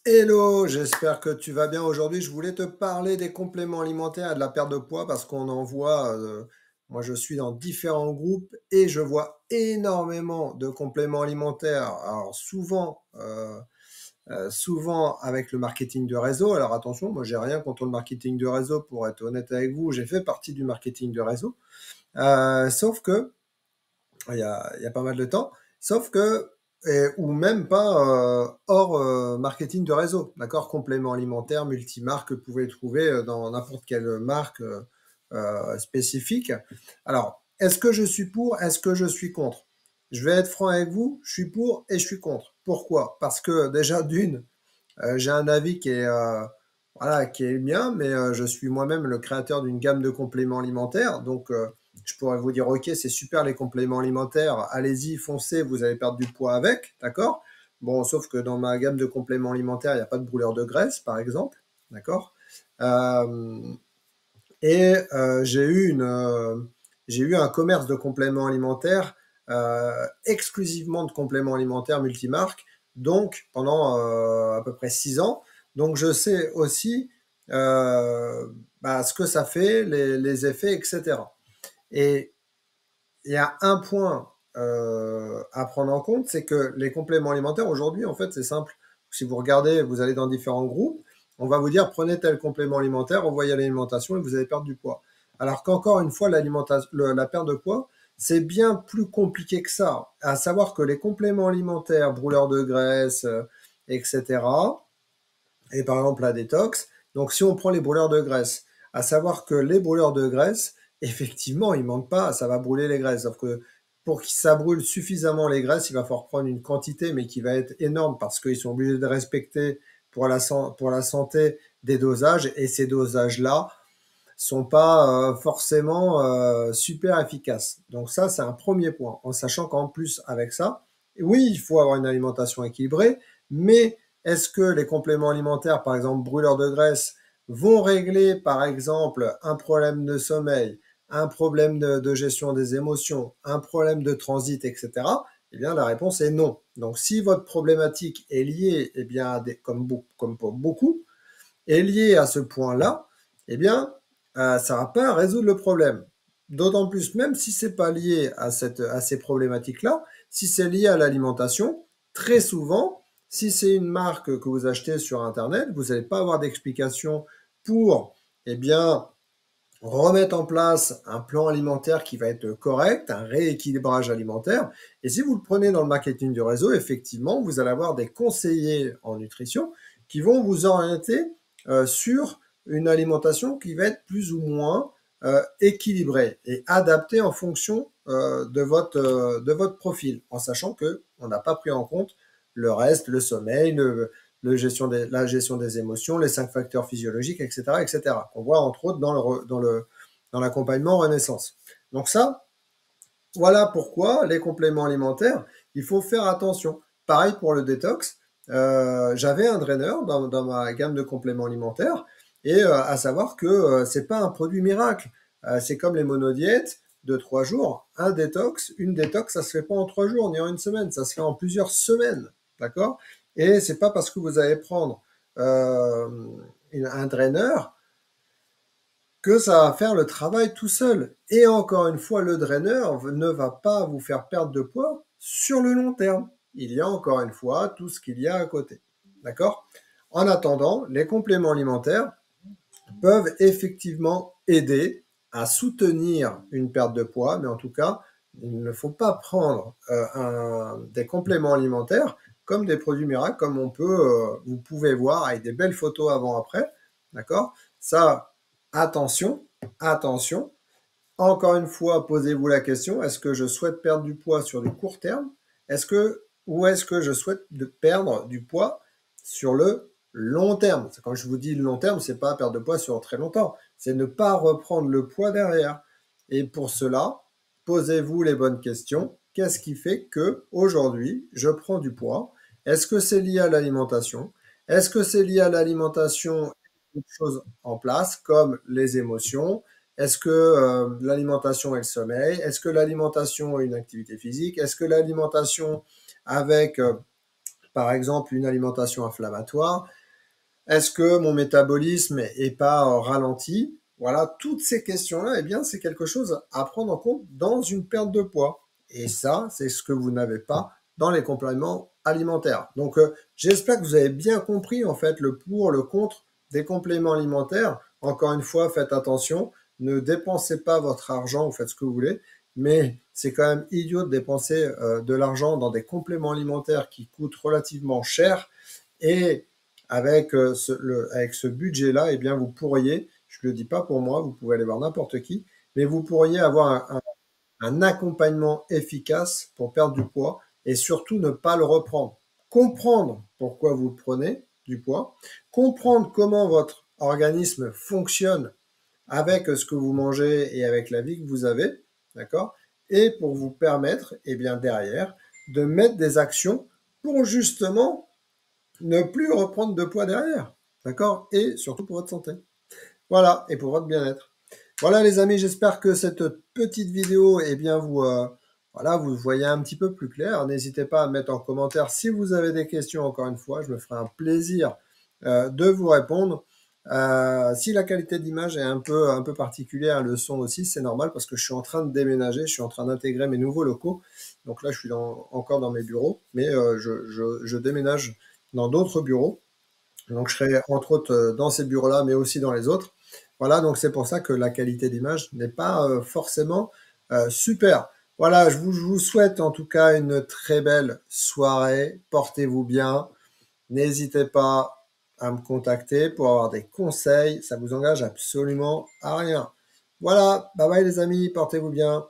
Hello, j'espère que tu vas bien. Aujourd'hui, je voulais te parler des compléments alimentaires et de la perte de poids parce qu'on en voit, moi je suis dans différents groupes et je vois énormément de compléments alimentaires. Alors souvent avec le marketing de réseau. Alors attention, moi j'ai rien contre le marketing de réseau pour être honnête avec vous. J'ai fait partie du marketing de réseau. Sauf que il y a pas mal de temps. Sauf que, ou même pas hors marketing de réseau, d'accord? Compléments alimentaires, multimarques que vous pouvez trouver dans n'importe quelle marque spécifique. Alors, est-ce que je suis pour? Est-ce que je suis contre? Je vais être franc avec vous, je suis pour et je suis contre. Pourquoi? Parce que déjà d'une, j'ai un avis qui est voilà, qui est bien, mais je suis moi-même le créateur d'une gamme de compléments alimentaires, donc je pourrais vous dire ok, c'est super les compléments alimentaires, allez-y, foncez, vous allez perdre du poids avec, d'accord? Bon, sauf que dans ma gamme de compléments alimentaires, il n'y a pas de brûleur de graisse, par exemple, d'accord? Euh, et j'ai eu un commerce de compléments alimentaires, exclusivement de compléments alimentaires multimarques, donc pendant à peu près 6 ans. Donc je sais aussi euh, ce que ça fait, les effets, etc. Et il y a un point à prendre en compte, c'est que les compléments alimentaires aujourd'hui, en fait, c'est simple. Si vous regardez, vous allez dans différents groupes, on va vous dire prenez tel complément alimentaire, envoyez à l'alimentation et vous allez perdre du poids. Alors qu'encore une fois, la perte de poids, c'est bien plus compliqué que ça. À savoir que les compléments alimentaires, brûleurs de graisse, etc., et par exemple la détox. Donc si on prend les brûleurs de graisse, à savoir que les brûleurs de graisse, effectivement, ils mentent pas, ça va brûler les graisses. Sauf que pour que ça brûle suffisamment les graisses, il va falloir prendre une quantité, mais qui va être énorme parce qu'ils sont obligés de respecter pour la santé des dosages, et ces dosages-là sont pas forcément super efficaces. Donc ça, c'est un premier point, en sachant qu'en plus avec ça, oui, il faut avoir une alimentation équilibrée, mais est-ce que les compléments alimentaires, par exemple brûleurs de graisse, vont régler par exemple un problème de sommeil, un problème de gestion des émotions, un problème de transit, etc. Eh bien, la réponse est non. Donc, si votre problématique est liée, eh bien, comme pour beaucoup, est liée à ce point-là, eh bien, ça ne va pas résoudre le problème. D'autant plus, même si c'est pas lié à ces problématiques-là, si c'est lié à l'alimentation, très souvent, si c'est une marque que vous achetez sur Internet, vous n'allez pas avoir d'explication pour, eh bien, remettre en place un plan alimentaire qui va être correct, un rééquilibrage alimentaire. Et si vous le prenez dans le marketing du réseau, effectivement, vous allez avoir des conseillers en nutrition qui vont vous orienter sur une alimentation qui va être plus ou moins équilibrée et adaptée en fonction de votre profil, en sachant que on n'a pas pris en compte le reste, le sommeil, la gestion des émotions, les 5 facteurs physiologiques, etc., etc. On voit entre autres dans l'accompagnement Renaissance. Donc ça, voilà pourquoi les compléments alimentaires, il faut faire attention. Pareil pour le détox. J'avais un draineur dans ma gamme de compléments alimentaires, et à savoir que c'est pas un produit miracle. C'est comme les monodiètes de 3 jours. Une détox, ça se fait pas en 3 jours ni en une semaine, ça se fait en plusieurs semaines, d'accord? Et c'est pas parce que vous allez prendre euh, un draineur que ça va faire le travail tout seul. Et encore une fois, le draineur ne va pas vous faire perdre de poids sur le long terme. Il y a encore une fois tout ce qu'il y a à côté. D'accord? En attendant, les compléments alimentaires peuvent effectivement aider à soutenir une perte de poids, mais en tout cas, il ne faut pas prendre des compléments alimentaires comme des produits miracles, comme vous pouvez voir avec des belles photos avant-après. D'accord? Ça, attention, attention. Encore une fois, posez-vous la question, est-ce que je souhaite perdre du poids sur du court terme? Ou est-ce que je souhaite perdre du poids sur le long terme? Quand je vous dis le long terme, c'est pas perdre de poids sur très longtemps, c'est ne pas reprendre le poids derrière. Et pour cela, posez-vous les bonnes questions. Qu'est-ce qui fait que aujourd'hui je prends du poids? Est-ce que c'est lié à l'alimentation? Est-ce que c'est lié à l'alimentation et autre chose en place comme les émotions? Est-ce que l'alimentation et le sommeil? Est-ce que l'alimentation et une activité physique? Est-ce que l'alimentation avec par exemple une alimentation inflammatoire? Est-ce que mon métabolisme est pas ralenti? Voilà, toutes ces questions-là, eh bien, c'est quelque chose à prendre en compte dans une perte de poids. Et ça, c'est ce que vous n'avez pas dans les compléments alimentaires. Donc, j'espère que vous avez bien compris, en fait, le pour, le contre des compléments alimentaires. Encore une fois, faites attention, ne dépensez pas votre argent, vous faites ce que vous voulez, mais c'est quand même idiot de dépenser de l'argent dans des compléments alimentaires qui coûtent relativement cher et avec ce budget-là, eh bien, vous pourriez, je ne le dis pas pour moi, vous pouvez aller voir n'importe qui, mais vous pourriez avoir un accompagnement efficace pour perdre du poids et surtout ne pas le reprendre. Comprendre pourquoi vous prenez du poids, comprendre comment votre organisme fonctionne avec ce que vous mangez et avec la vie que vous avez, d'accord? Et pour vous permettre, eh bien, derrière, de mettre des actions pour justement ne plus reprendre de poids derrière, d'accord? Et surtout pour votre santé. Voilà, et pour votre bien-être. Voilà les amis, j'espère que cette petite vidéo, eh bien, voilà, vous voyez un petit peu plus clair. N'hésitez pas à mettre en commentaire si vous avez des questions, encore une fois, je me ferai un plaisir de vous répondre. Si la qualité d'image est un peu particulière, le son aussi, c'est normal parce que je suis en train de déménager, je suis en train d'intégrer mes nouveaux locaux. Donc là, je suis encore dans mes bureaux, mais je déménage dans d'autres bureaux. Donc je serai entre autres dans ces bureaux-là, mais aussi dans les autres. Voilà, donc c'est pour ça que la qualité d'image n'est pas forcément super. Voilà, je vous souhaite en tout cas une très belle soirée. Portez-vous bien. N'hésitez pas à me contacter pour avoir des conseils. Ça vous engage absolument à rien. Voilà, bye bye les amis, portez-vous bien.